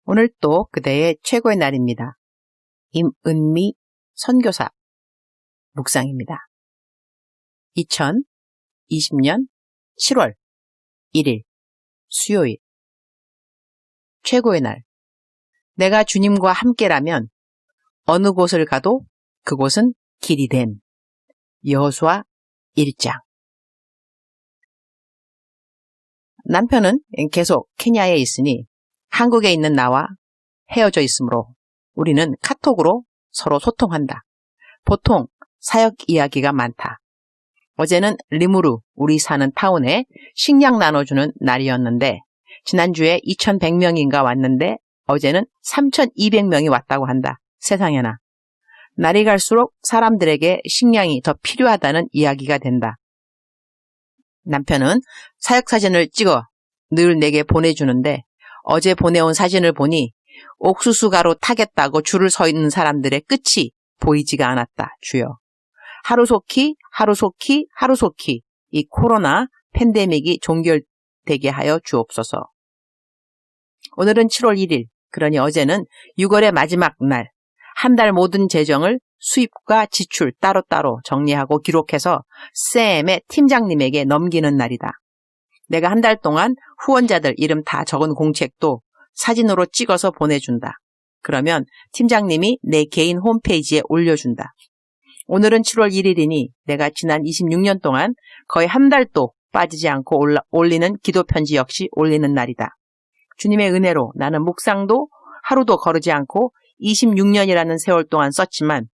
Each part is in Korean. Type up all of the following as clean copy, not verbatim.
오늘 또 그대의 최고의 날입니다. 임은미 선교사 묵상입니다. 2020년 7월 1일 수요일 최고의 날. 내가 주님과 함께라면 어느 곳을 가도 그곳은 길이 됨. 여호수아 1장. 남편은 계속 케냐에 있으니 한국에 있는 나와 헤어져 있으므로 우리는 카톡으로 서로 소통한다. 보통 사역 이야기가 많다. 어제는 리무르, 우리 사는 타운에 식량 나눠주는 날이었는데 지난주에 2100명인가 왔는데 어제는 3200명이 왔다고 한다. 세상에나. 날이 갈수록 사람들에게 식량이 더 필요하다는 이야기가 된다. 남편은 사역 사진을 찍어 늘 내게 보내주는데 어제 보내온 사진을 보니 옥수수 가루 타겠다고 줄을 서 있는 사람들의 끝이 보이지가 않았다. 주여. 하루속히 이 코로나 팬데믹이 종결되게 하여 주옵소서. 오늘은 7월 1일, 그러니 어제는 6월의 마지막 날, 한 달 모든 재정을 수입과 지출 따로따로 정리하고 기록해서 쌤의 팀장님에게 넘기는 날이다. 내가 한 달 동안 후원자들 이름 다 적은 공책도 사진으로 찍어서 보내준다. 그러면 팀장님이 내 개인 홈페이지에 올려준다. 오늘은 7월 1일이니 내가 지난 26년 동안 거의 한 달도 빠지지 않고 올리는 기도편지 역시 올리는 날이다. 주님의 은혜로 나는 묵상도 하루도 거르지 않고 26년이라는 세월 동안 썼지만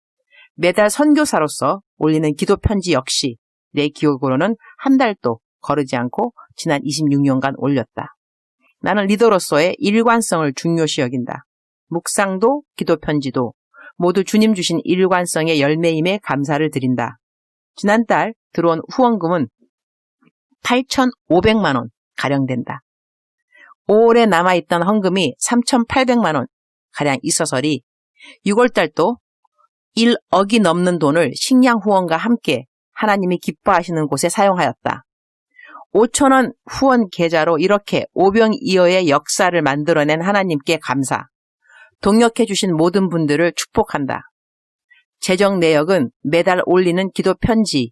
매달 선교사로서 올리는 기도편지 역시 내 기억으로는 한 달도 거르지 않고 지난 26년간 올렸다. 나는 리더로서의 일관성을 중요시 여긴다. 묵상도 기도편지도 모두 주님 주신 일관성의 열매임에 감사를 드린다. 지난달 들어온 후원금은 8,500만 원 가량 된다. 5월에 남아있던 헌금이 3,800만 원 가량 있어서리 6월달도 1억이 넘는 돈을 식량 후원과 함께 하나님이 기뻐하시는 곳에 사용하였다. 5,000원 후원 계좌로 이렇게 오병이어의 역사를 만들어낸 하나님께 감사. 동역해 주신 모든 분들을 축복한다. 재정 내역은 매달 올리는 기도 편지에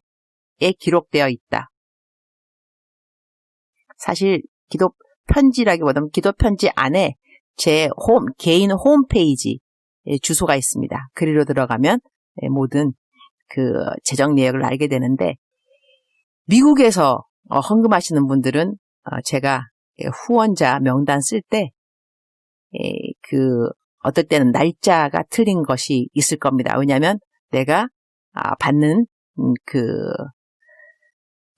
기록되어 있다. 사실 기도 편지라기보다는 기도 편지 안에 제 개인 홈페이지 주소가 있습니다. 그리로 들어가면 모든 그 재정 내역을 알게 되는데 미국에서 헌금하시는 분들은 제가 후원자 명단 쓸 때 어떨 때는 날짜가 틀린 것이 있을 겁니다. 왜냐하면 내가 받는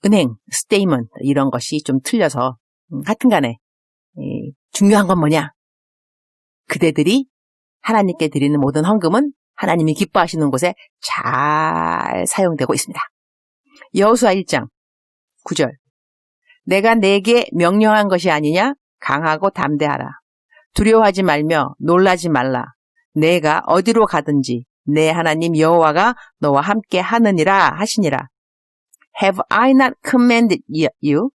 은행 스테이먼트 이런 것이 좀 틀려서 하여튼간에 중요한 건 뭐냐? 그대들이 하나님께 드리는 모든 헌금은 하나님이 기뻐하시는 곳에 잘 사용되고 있습니다. 여호수아 1장 9절. 내가 내게 명령한 것이 아니냐? 강하고 담대하라. 두려워하지 말며 놀라지 말라. 내가 어디로 가든지 내 하나님 여호와가 너와 함께 하느니라 하시니라. Have I not commanded you?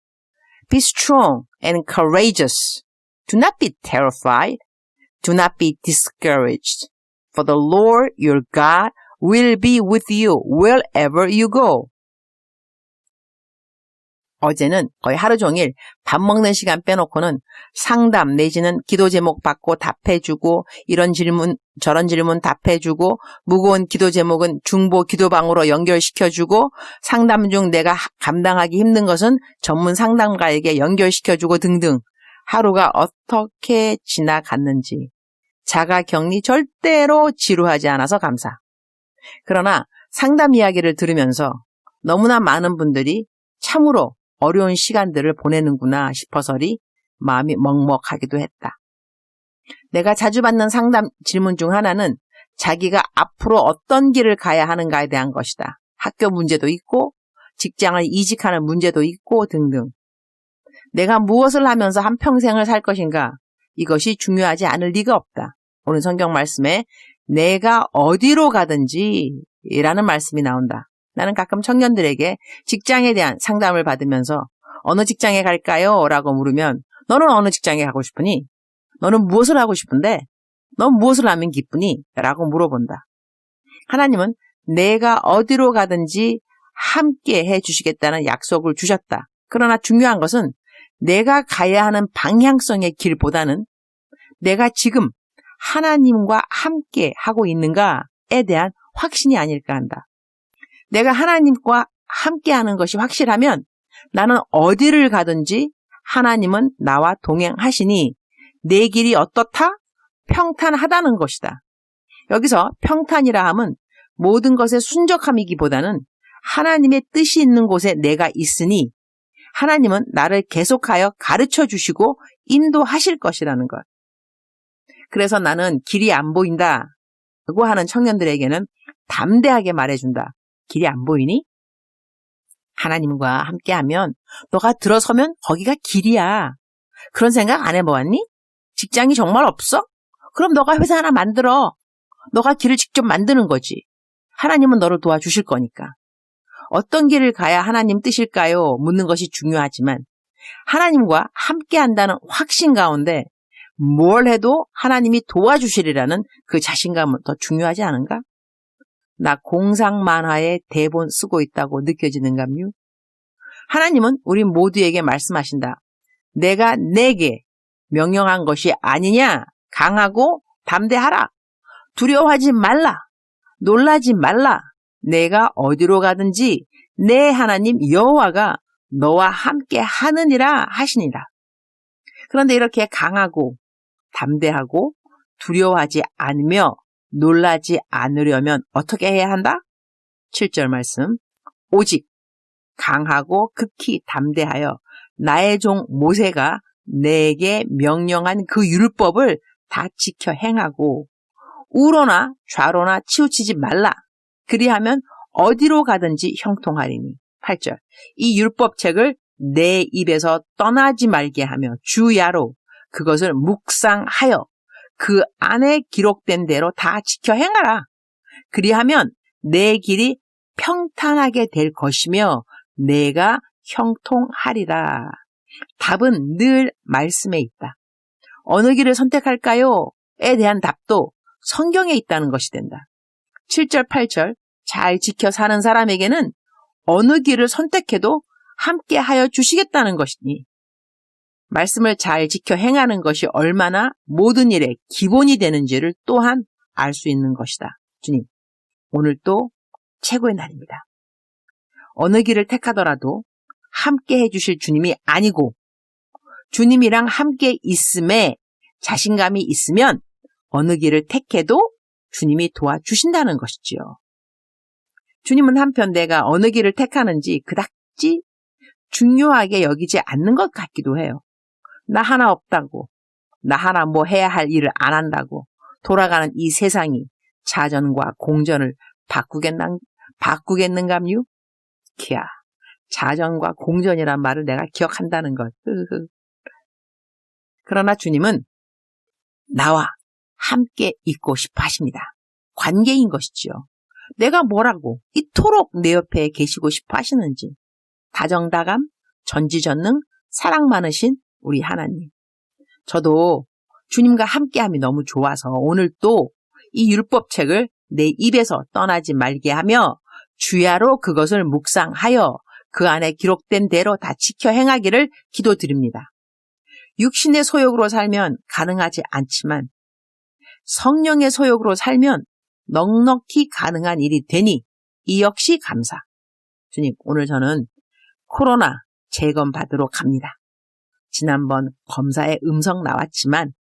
Be strong and courageous. Do not be terrified. Do not be discouraged. For the Lord your God will be with you wherever you go. 어제는 거의 하루 종일 밥 먹는 시간 빼놓고는 상담 내지는 기도 제목 받고 답해주고 이런 질문 저런 질문 답해주고 무거운 기도 제목은 중보 기도방으로 연결시켜주고 상담 중 내가 감당하기 힘든 것은 전문 상담가에게 연결시켜주고 등등 하루가 어떻게 지나갔는지 자가격리 절대로 지루하지 않아서 감사. 그러나 상담 이야기를 들으면서 너무나 많은 분들이 참으로 어려운 시간들을 보내는구나 싶어서리 마음이 먹먹하기도 했다. 내가 자주 받는 상담 질문 중 하나는 자기가 앞으로 어떤 길을 가야 하는가에 대한 것이다. 학교 문제도 있고 직장을 이직하는 문제도 있고 등등. 내가 무엇을 하면서 한평생을 살 것인가? 이것이 중요하지 않을 리가 없다. 오늘 성경 말씀에 내가 어디로 가든지 라는 말씀이 나온다. 나는 가끔 청년들에게 직장에 대한 상담을 받으면서 어느 직장에 갈까요? 라고 물으면 너는 어느 직장에 가고 싶으니? 너는 무엇을 하고 싶은데? 넌 무엇을 하면 기쁘니? 라고 물어본다. 하나님은 내가 어디로 가든지 함께 해주시겠다는 약속을 주셨다. 그러나 중요한 것은 내가 가야 하는 방향성의 길보다는 내가 지금 하나님과 함께 하고 있는가에 대한 확신이 아닐까 한다. 내가 하나님과 함께 하는 것이 확실하면 나는 어디를 가든지 하나님은 나와 동행하시니 내 길이 어떻다? 평탄하다는 것이다. 여기서 평탄이라 함은 모든 것의 순적함이기보다는 하나님의 뜻이 있는 곳에 내가 있으니 하나님은 나를 계속하여 가르쳐 주시고 인도하실 것이라는 것. 그래서 나는 길이 안 보인다고 하는 청년들에게는 담대하게 말해준다. 길이 안 보이니? 하나님과 함께하면 너가 들어서면 거기가 길이야. 그런 생각 안 해보았니? 직장이 정말 없어? 그럼 너가 회사 하나 만들어. 너가 길을 직접 만드는 거지. 하나님은 너를 도와주실 거니까. 어떤 길을 가야 하나님 뜻일까요? 묻는 것이 중요하지만 하나님과 함께한다는 확신 가운데 뭘 해도 하나님이 도와주시리라는 그 자신감은 더 중요하지 않은가? 나 공상 만화의 대본 쓰고 있다고 느껴지는감요? 하나님은 우리 모두에게 말씀하신다. 내가 내게 명령한 것이 아니냐? 강하고 담대하라. 두려워하지 말라. 놀라지 말라. 내가 어디로 가든지 내 하나님 여호와가 너와 함께 하느니라 하시니라. 그런데 이렇게 강하고 담대하고 두려워하지 않으며 놀라지 않으려면 어떻게 해야 한다? 7절 말씀. 오직 강하고 극히 담대하여 나의 종 모세가 내게 명령한 그 율법을 다 지켜 행하고 우로나 좌로나 치우치지 말라. 그리하면 어디로 가든지 형통하리니. 8절. 이 율법책을 내 입에서 떠나지 말게 하며 주야로 그것을 묵상하여 그 안에 기록된 대로 다 지켜 행하라. 그리하면 내 길이 평탄하게 될 것이며 내가 형통하리라. 답은 늘 말씀에 있다. 어느 길을 선택할까요? 에 대한 답도 성경에 있다는 것이 된다. 7절, 8절 잘 지켜 사는 사람에게는 어느 길을 선택해도 함께 하여 주시겠다는 것이니 말씀을 잘 지켜 행하는 것이 얼마나 모든 일의 기본이 되는지를 또한 알 수 있는 것이다. 주님, 오늘 또 최고의 날입니다. 어느 길을 택하더라도 함께 해주실 주님이 아니고 주님이랑 함께 있음에 자신감이 있으면 어느 길을 택해도 주님이 도와주신다는 것이지요. 주님은 한편 내가 어느 길을 택하는지 그닥지 중요하게 여기지 않는 것 같기도 해요. 나 하나 없다고, 나 하나 뭐 해야 할 일을 안 한다고 돌아가는 이 세상이 자전과 공전을 바꾸겠는감요? 키야, 자전과 공전이란 말을 내가 기억한다는 것. 그러나 주님은 나와 함께 있고 싶어 하십니다. 관계인 것이지요. 내가 뭐라고 이토록 내 옆에 계시고 싶어 하시는지. 다정다감, 전지전능, 사랑 많으신 우리 하나님. 저도 주님과 함께함이 너무 좋아서 오늘 또 이 율법책을 내 입에서 떠나지 말게 하며 주야로 그것을 묵상하여 그 안에 기록된 대로 다 지켜 행하기를 기도드립니다. 육신의 소욕으로 살면 가능하지 않지만 성령의 소욕으로 살면 넉넉히 가능한 일이 되니 이 역시 감사. 주님, 오늘 저는 코로나 재검 받으러 갑니다. 지난번 검사에 음성 나왔지만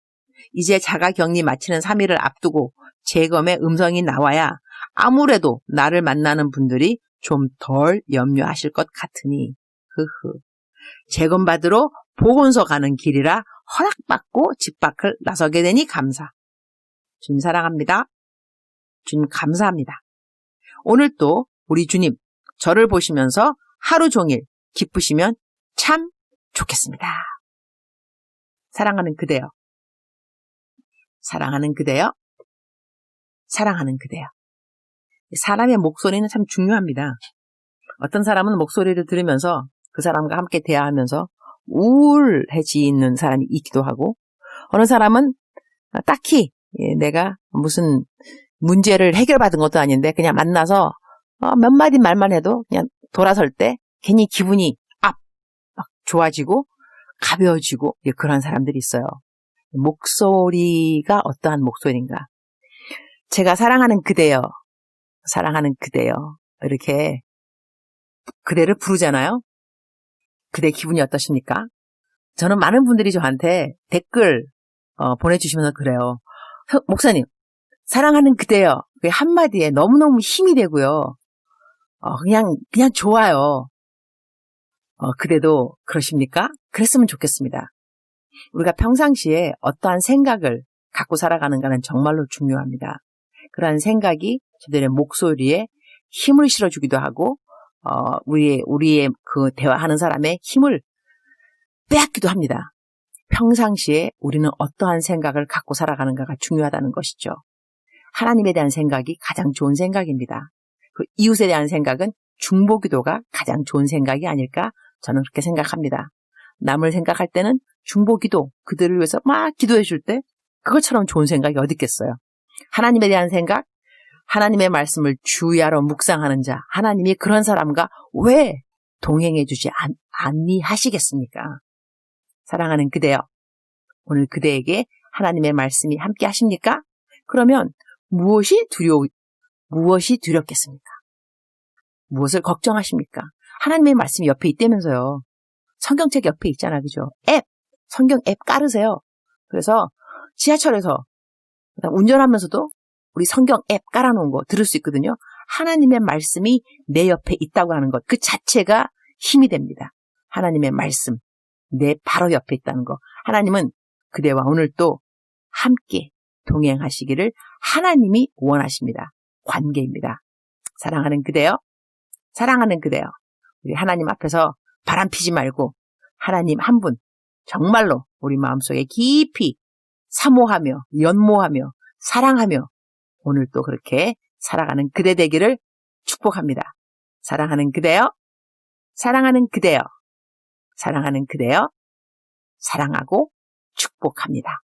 이제 자가격리 마치는 3일을 앞두고 재검의 음성이 나와야 아무래도 나를 만나는 분들이 좀 덜 염려하실 것 같으니 재검 받으러 보건소 가는 길이라 허락받고 집 밖을 나서게 되니 감사. 주님 사랑합니다. 주님 감사합니다. 오늘 또 우리 주님 저를 보시면서 하루 종일 기쁘시면 참 좋겠습니다. 사랑하는 그대여. 사랑하는 그대여. 사랑하는 그대여. 사람의 목소리는 참 중요합니다. 어떤 사람은 목소리를 들으면서 그 사람과 함께 대화하면서 우울해지는 사람이 있기도 하고 어느 사람은 딱히 내가 무슨 문제를 해결받은 것도 아닌데 그냥 만나서 몇 마디 말만 해도 그냥 돌아설 때 괜히 기분이 막 좋아지고 가벼워지고 그런 사람들이 있어요. 목소리가 어떠한 목소리인가. 제가 사랑하는 그대여, 사랑하는 그대여 이렇게 그대를 부르잖아요. 그대 기분이 어떠십니까? 저는 많은 분들이 저한테 댓글 보내주시면서 그래요. 목사님, 사랑하는 그대여 그 한마디에 너무너무 힘이 되고요. 그냥 좋아요. 그대도 그러십니까? 그랬으면 좋겠습니다. 우리가 평상시에 어떠한 생각을 갖고 살아가는가는 정말로 중요합니다. 그러한 생각이 저들의 목소리에 힘을 실어주기도 하고 우리의 그 대화하는 사람의 힘을 빼앗기도 합니다. 평상시에 우리는 어떠한 생각을 갖고 살아가는가가 중요하다는 것이죠. 하나님에 대한 생각이 가장 좋은 생각입니다. 그 이웃에 대한 생각은 중보기도가 가장 좋은 생각이 아닐까 저는 그렇게 생각합니다. 남을 생각할 때는 중보기도, 그들을 위해서 막 기도해 줄 때 그것처럼 좋은 생각이 어디 있겠어요. 하나님에 대한 생각, 하나님의 말씀을 주야로 묵상하는 자, 하나님이 그런 사람과 왜 동행해 주지 아니하시겠습니까? 사랑하는 그대여, 오늘 그대에게 하나님의 말씀이 함께 하십니까? 그러면 무엇이 두렵겠습니까? 무엇을 걱정하십니까? 하나님의 말씀이 옆에 있다면서요. 성경책 옆에 있잖아, 그죠? 성경 앱 깔으세요. 그래서 지하철에서 운전하면서도 우리 성경 앱 깔아놓은 거 들을 수 있거든요. 하나님의 말씀이 내 옆에 있다고 하는 것, 그 자체가 힘이 됩니다. 하나님의 말씀, 내 바로 옆에 있다는 거. 하나님은 그대와 오늘 또 함께 동행하시기를 하나님이 원하십니다. 관계입니다. 사랑하는 그대여, 사랑하는 그대여, 우리 하나님 앞에서 바람 피지 말고 하나님 한 분 정말로 우리 마음속에 깊이 사모하며 연모하며 사랑하며 오늘 또 그렇게 살아가는 그대 되기를 축복합니다. 사랑하는 그대여, 사랑하는 그대여, 사랑하는 그대여, 사랑하고 축복합니다.